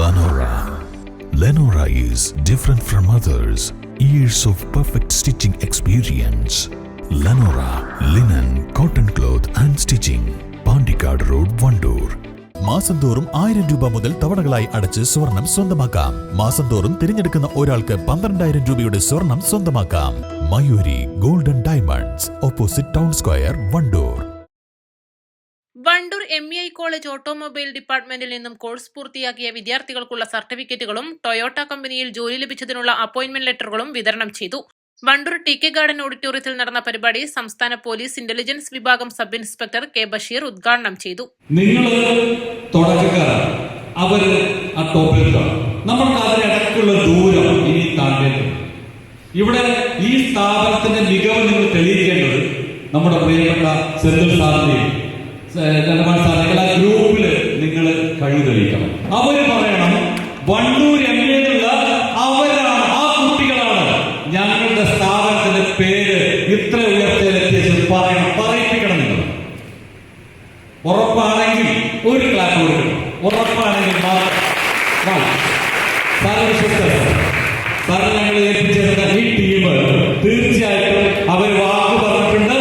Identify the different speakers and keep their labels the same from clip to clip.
Speaker 1: Lenora. Lenora is different from others. Years of perfect stitching experience. Lenora linen, cotton cloth and stitching. Pandikad Road, Vandoor. മാസം തോറും 1000 രൂപ മുതൽ തവണകളായി അടച്ച് സ്വർണം സ്വന്തമാക്കാം. മാസം തോറും തിരഞ്ഞെടുക്കുന്ന ഒരാൾക്ക് 12,000 രൂപയുടെ സ്വർണം സ്വന്തമാക്കാം. Mayuri golden diamonds, opposite town square, Wandoor.
Speaker 2: Wandoor MEI college automobile ഡിപ്പാർട്ട്മെന്റിൽ നിന്നും കോഴ്സ് പൂർത്തിയാക്കിയ വിദ്യാർത്ഥികൾക്കുള്ള സർട്ടിഫിക്കറ്റുകളും ടൊയോട്ട കമ്പനിയിൽ ജോലി ലഭിച്ചതിനുള്ള അപ്പോയിന്റ്മെന്റ് ലെറ്ററുകളും വിതരണം ചെയ്തു. വണ്ടൂർ TK ഗാർഡൻ ഓഡിറ്റോറിയത്തിൽ നടന്ന പരിപാടി സംസ്ഥാന പോലീസ് ഇന്റലിജൻസ് വിഭാഗം സബ് ഇൻസ്പെക്ടർ K ബഷീർ ഉദ്ഘാടനം ചെയ്തു.
Speaker 3: നിങ്ങൾ തുടക്കക്കാരാണ്, അവര് ആ ടോപ്പിലാണ്. നമ്മൾക്ക് അതിനിടയ്ക്കുള്ള ദൂരം ഇനി താണ്ടേണ്ടത്. ഇവിടെ ഈ സ്ഥാപനത്തിന്റെ മികവ് നിങ്ങൾ തെളിയിക്കേണ്ടത് നമ്മുടെ പ്രിയപ്പെട്ട സെന്തിൽ സാറിന്റെയും സാറിന്റെ ഗ്രൂപ്പില് നിങ്ങൾ കഴിവ് തെളിയിക്കണം. അവര് പറയണം വണ്ടൂർ എന്നുള്ള അവരാണ്, ആ കുട്ടികളാണ് ഞങ്ങളുടെ സ്ഥാപനത്തിന്റെ പേര് ഇത്ര ഉയർത്തിയെത്തിയത് പറയിപ്പിക്കണം. നിങ്ങൾ ഉറപ്പാണെങ്കിൽ ഒരു ക്ലാസ് കൊടുക്കണം. ഉറപ്പാണെങ്കിൽ സാറ് ഞങ്ങൾ ഏൽപ്പിച്ചിരുന്ന ഈ ടീം തീർച്ചയായിട്ടും അവർ വാക്ക് പറഞ്ഞിട്ടുണ്ട്,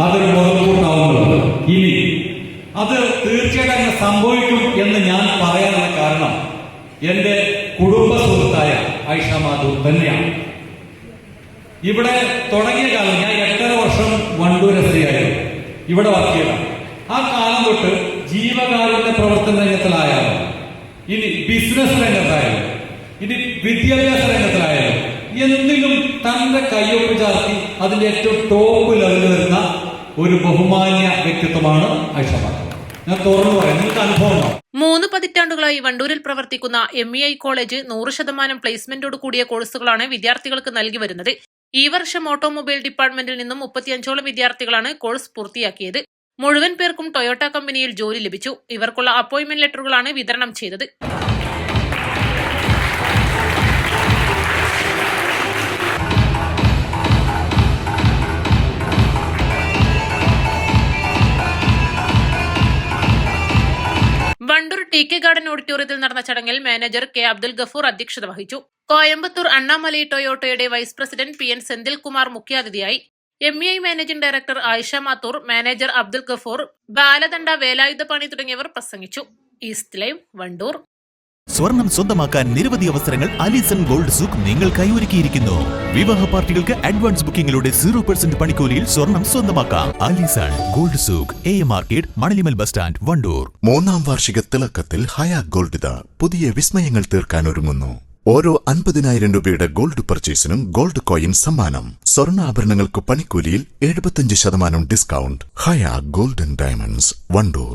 Speaker 3: അതൊരു മുതൽക്കൂട്ടാവുന്നത്. ഇനി അത് തീർച്ചയായിട്ടും അങ്ങനെ സംഭവിക്കും എന്ന് ഞാൻ പറയാനുള്ള കാരണം എന്റെ കുടുംബ സുഹൃത്തായ ആയിഷ മാധൂർ തന്നെയാണ്. ഇവിടെ തുടങ്ങിയ കാലം ഞാൻ 8.5 വർഷം വണ്ടൂർ SI ആയിരുന്നു, ഇവിടെ വർക്ക് ചെയ്തതാണ്. ആ കാലം തൊട്ട് ജീവകാരുണ്യ പ്രവർത്തന രംഗത്തിലായാലും, ഇനി ബിസിനസ് രംഗത്തായാലും, ഇനി വിദ്യാഭ്യാസ രംഗത്തിലായാലും എന്തിലും തന്റെ കയ്യൊപ്പ് ചാർത്തി അതിന്റെ ഏറ്റവും ടോപ്പ് ലെവലിൽ വരുന്ന ഒരു ബഹുമാന്യ വ്യക്തിത്വമാണ് ആയിഷ മാധൂർ. ഞാൻ തുറന്നു പറയാം, നിങ്ങൾക്ക് അനുഭവം.
Speaker 2: 3 പതിറ്റാണ്ടുകളായി വണ്ടൂരിൽ പ്രവർത്തിക്കുന്ന MEI കോളേജ് 100% പ്ലേസ്മെന്റോട് കൂടിയ കോഴ്സുകളാണ് വിദ്യാർത്ഥികൾക്ക് നൽകി വരുന്നത്. ഈ വർഷം ഓട്ടോമൊബൈൽ ഡിപ്പാർട്ട്മെന്റിൽ നിന്നും 35ഓളം വിദ്യാർത്ഥികളാണ് കോഴ്സ് പൂർത്തിയാക്കിയത്. മുഴുവൻ പേർക്കും ടൊയോട്ട കമ്പനിയിൽ ജോലി ലഭിച്ചു. ഇവർക്കുള്ള അപ്പോയിന്റ്മെന്റ് ലെറ്ററുകളാണ് വിതരണം ചെയ്തത്. വണ്ടൂർ TK ഗാർഡൻ ഓഡിറ്റോറിയത്തിൽ നടന്ന ചടങ്ങിൽ മാനേജർ K അബ്ദുൽ ഗഫൂർ അധ്യക്ഷത വഹിച്ചു. കോയമ്പത്തൂർ അണ്ണാമലൈ ടൊയോട്ടയുടെ vice president PN Senthil Kumar മുഖ്യാതിഥിയായി. MEI managing director Ayisha Mathur, manager Abdul Gafoor, Baladanda, Velayudhapani തുടങ്ങിയവർ പ്രസംഗിച്ചു. East Live, Wandoor.
Speaker 1: സ്വർണം സ്വന്തമാക്കാൻ നിരവധി അവസരങ്ങൾ അലിസൺ ഗോൾഡ് സൂക്ക് നിങ്ങൾ കൈയൊരുക്കിയിരിക്കുന്നു. വിവാഹ പാർട്ടികൾക്ക് അഡ്വാൻസ് ബുക്കിംഗിലൂടെ 0% പണിക്കൂലിയിൽ സ്വർണം സ്വന്തമാക്കാം. Alison Gold Souk, AM market, Manalimal bus stand, Wandoor.
Speaker 4: 3ാം വാർഷിക തിളക്കത്തിൽ ഹയാ ഗോൾഡ് പുതിയ വിസ്മയങ്ങൾ തീർക്കാൻ ഒരുങ്ങുന്നു. ഓരോ 50,000 രൂപയുടെ ഗോൾഡ് പർച്ചേസിനും ഗോൾഡ് കോയിൻ സമ്മാനം. സ്വർണ്ണാഭരണങ്ങൾക്ക് പണിക്കൂലിയിൽ 75% ഡിസ്കൗണ്ട്. ഹയാ ഗോൾഡൻ ഡയമണ്ട്സ്, വണ്ടൂർ.